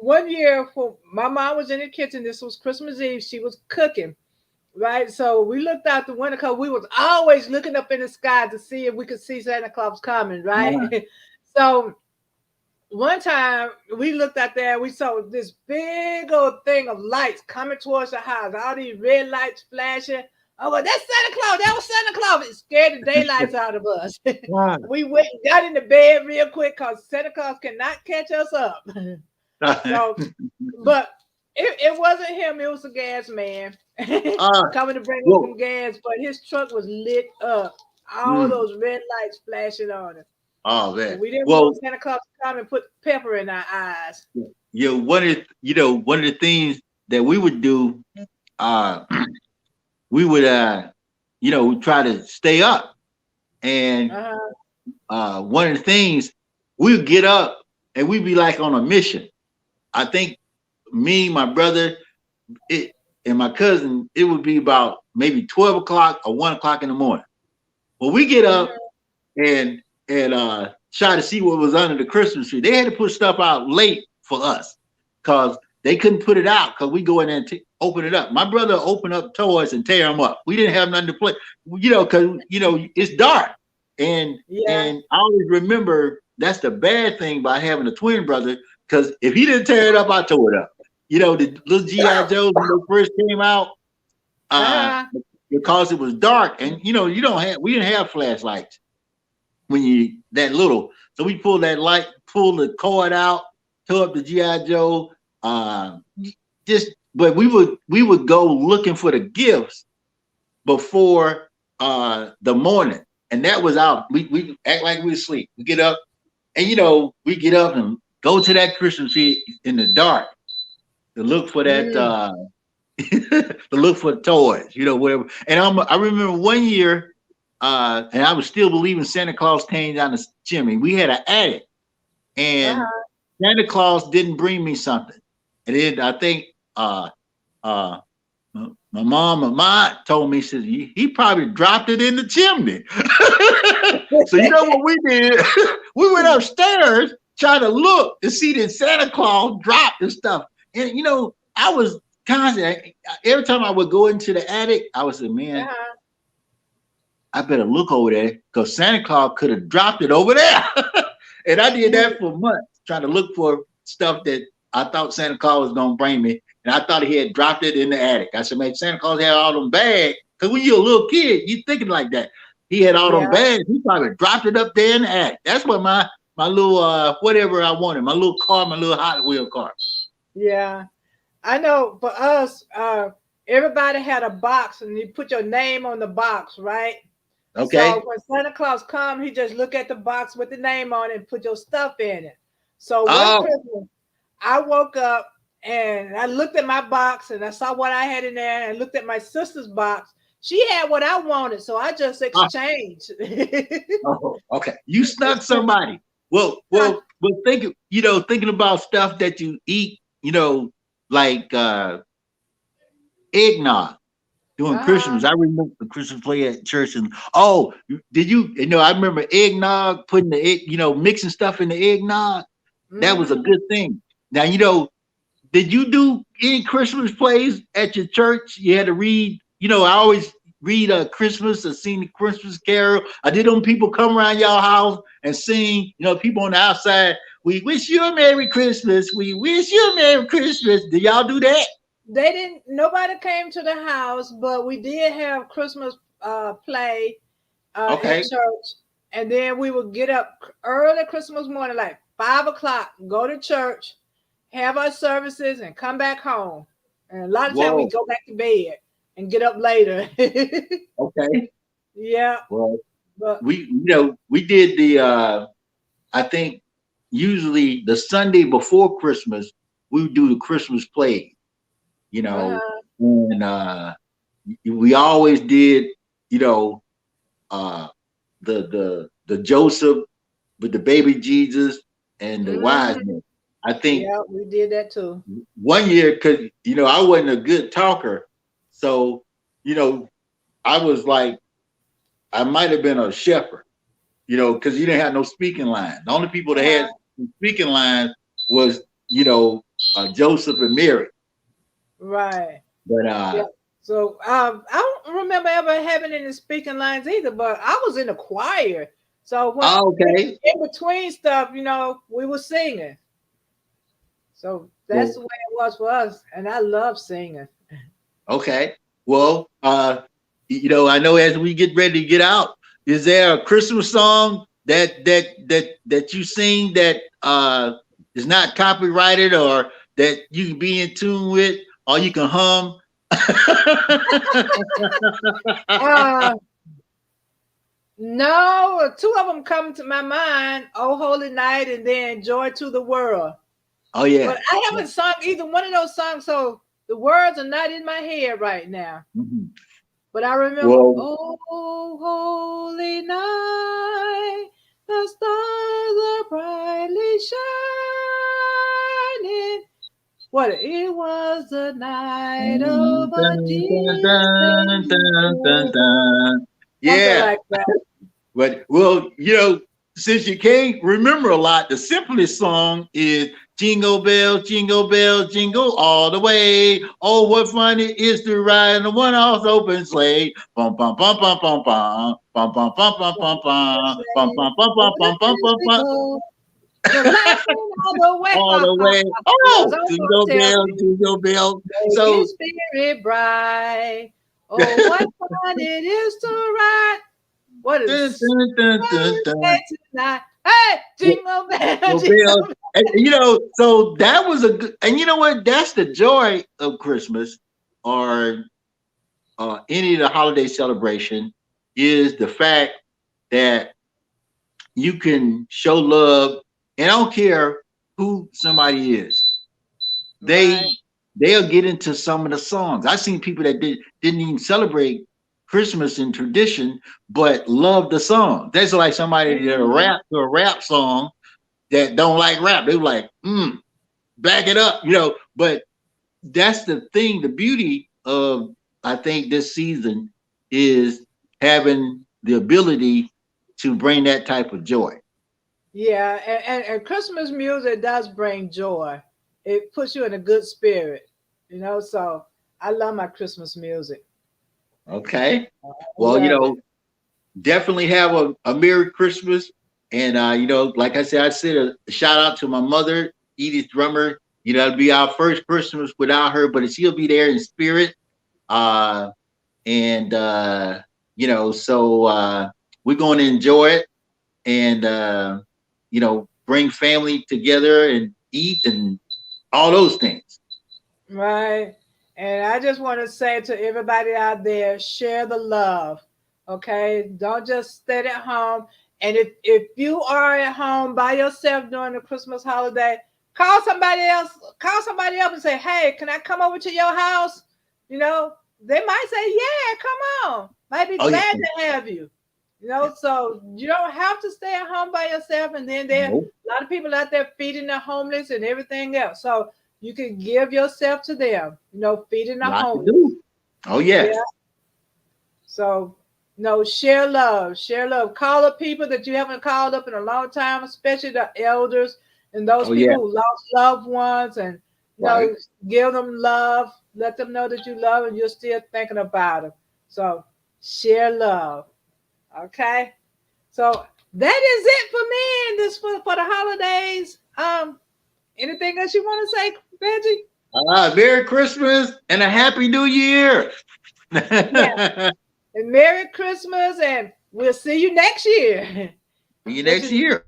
one year for my mom was in the kitchen, this was Christmas Eve, she was cooking. Right. So we looked out the window because we was always looking up in the sky to see if we could see Santa Claus coming, right? Uh, So one time we looked out there, we saw this big old thing of lights coming towards the house, all these red lights flashing. Oh, well, that's Santa Claus. That was Santa Claus. It scared the daylights out of us. Right. We went and got in the bed real quick because Santa Claus cannot catch us up. So, but it wasn't him, it was a gas man uh, coming to bring us well, some gas, but his truck was lit up. All mm, those red lights flashing on it. oh So man. we didn't Well, want Santa Claus to come and put pepper in our eyes. one of the things that we would do, uh, we would try to stay up, and Uh-huh. one of the things we would get up and we'd be like on a mission. I think me, my brother, it and my cousin, it would be about maybe 12 o'clock or 1 o'clock in the morning. Well, we get up Mhm. and try to see what was under the Christmas tree. They had to put stuff out late for us because they couldn't put it out because we go in there and open it up. My brother opened up toys and tear them up. We didn't have nothing to play, because it's dark. And Yeah. and I always remember that's the bad thing by having a twin brother, because if he didn't tear it up, I tore it up. The little GI Joes when they first came out, uh, Uh-huh. because it was dark, and we didn't have flashlights when you that little. So we pull the cord out, tore up the GI Joe. But we would go looking for the gifts before the morning, and that was out. We act like we asleep. We get up, and we get up and go to that Christmas tree in the dark to look for that. Mm. To look for toys, whatever. And I remember one year, and I was still believing Santa Claus came down the chimney. We had an attic, and Uh-huh. Santa Claus didn't bring me something. And then I think uh, my mom told me, she said, he probably dropped it in the chimney. So you know what we did? We went upstairs trying to look to see that Santa Claus dropped and stuff. And I was constant. Every time I would go into the attic, I would say, man, Uh-huh. I better look over there because Santa Claus could have dropped it over there. And I did that for months, trying to look for stuff that I thought Santa Claus was gonna bring me, and I thought he had dropped it in the attic. I said, man, Santa Claus had all them bags. Because when you're a little kid, you thinking like that. He had all them Yeah. bags. He probably dropped it up there in the attic. That's what my little whatever I wanted, my little car, my little Hot Wheel car. Yeah. I know for us, everybody had a box and you put your name on the box, right? So Okay. when Santa Claus come, he just look at the box with the name on it and put your stuff in it. So one Oh, Christmas, I woke up and I looked at my box and I saw what I had in there and I looked at my sister's box. She had what I wanted, so I just oh, exchanged. oh, okay. You snuck somebody. Well, thinking about stuff that you eat, like eggnog during Uh-huh. Christmas. I remember the Christmas play at church, and did you? I remember eggnog, putting the egg, mixing stuff in the eggnog. That was a Hmm. good thing. Now, did you do any Christmas plays at your church? You had to read. I always read a Christmas, or sing the Christmas carol. I did them people come around y'all house and sing. People on the outside. We wish you a Merry Christmas. We wish you a Merry Christmas. Did y'all do that? They didn't. Nobody came to the house, but we did have Christmas play at Okay. church, and then we would get up early Christmas morning, like 5 o'clock, go to church, have our services, and come back home. And a lot of time we Whoa. go back to bed and get up later. Okay. Yeah, Well, but we did I think usually the Sunday before Christmas we would do the Christmas play, you uh, know and we always did, you know, uh, the Joseph with the baby Jesus and the wise Mhm. men. I think Yeah, we did that too. one year, because I wasn't a good talker, so you know I was like I might have been a shepherd, because you didn't have no speaking line. The only people that Uh-huh. had speaking lines was Joseph and Mary. Right. But Yeah. So I don't remember ever having any speaking lines either, but I was in the choir. So when okay, in between stuff, we were singing. So that's well, the way it was for us, and I love singing. okay, well, I know as we get ready to get out, is there a Christmas song that you sing that is not copyrighted, or that you can be in tune with, or you can hum? Uh, no, two of them come to my mind: "Oh Holy Night" and then "Joy to the World." Oh But yeah. I haven't sung either one of those songs, so the words are not in my head right now. Mhm. But I remember, Well, "Oh Holy Night, the stars are brightly shining." What it was the night of dun, a dun, dear dun, dun, dun, Savior. dun. Something Yeah, like that. but well, since you can't remember a lot, the simplest song is jingle bells, jingle all the way. Oh, what fun it is to ride in a one-horse open sleigh. Bum bum bum bum bum bum bum bum bum bum bum bum bum bum bum bum Over the bum bum hills bum we bum go, the laughing all the way. all Ha the ha way. ha. Cause Oh, I'm gonna jingle tell bells, you, jingle bells. make So his spirit bright. Oh, what fun it is to ride. What dun, is dun, dun, dun, Sunday dun. tonight? Hey, jingle bell, Well, jingle Bill, and, so that was a good, and you know what? That's the joy of Christmas, or any of the holiday celebration, is the fact that you can show love, and I don't care who somebody is. They right. they'll get into some of the songs. I've seen people that didn't even celebrate Christmas in tradition, but love the song. That's like somebody that Mhm. rap to a rap song that don't like rap. They were like, back it up, But that's the thing. The beauty of, I think, this season is having the ability to bring that type of joy. Yeah, and Christmas music does bring joy. It puts you in a good spirit. So I love my Christmas music. Okay. I Well, love it. definitely have a Merry Christmas. And like I said a shout out to my mother, Edith Drummer. It'll be our first Christmas without her, but she'll be there in spirit. Uh and so we're going to enjoy it, and bring family together and eat and all those things. Right. And I just want to say to everybody out there, share the love. Okay. Don't just stay at home. And if you are at home by yourself during the Christmas holiday, call somebody else. Call somebody up and say, "Hey, can I come over to your house?" You know, they might say, "Yeah, come on." Might be Oh yeah. glad to have you. So you don't have to stay at home by yourself. And then there are Nope. a lot of people out there feeding the homeless and everything else. So you can give yourself to them, feeding the Lot to homeless. do. Oh yes. Yeah. So, no, share love. Share love. Call up people that you haven't called up in a long time, especially the elders and those Oh yeah. people who lost loved ones, and you Right. know, give them love. Let them know that you love and you're still thinking about them. So, share love. Okay. So that is it for me and this for the holidays. Anything else you want to say, Reggie? Merry Christmas and a Happy New Year. Yeah. And Merry Christmas, and we'll see you next year. See you This next is year.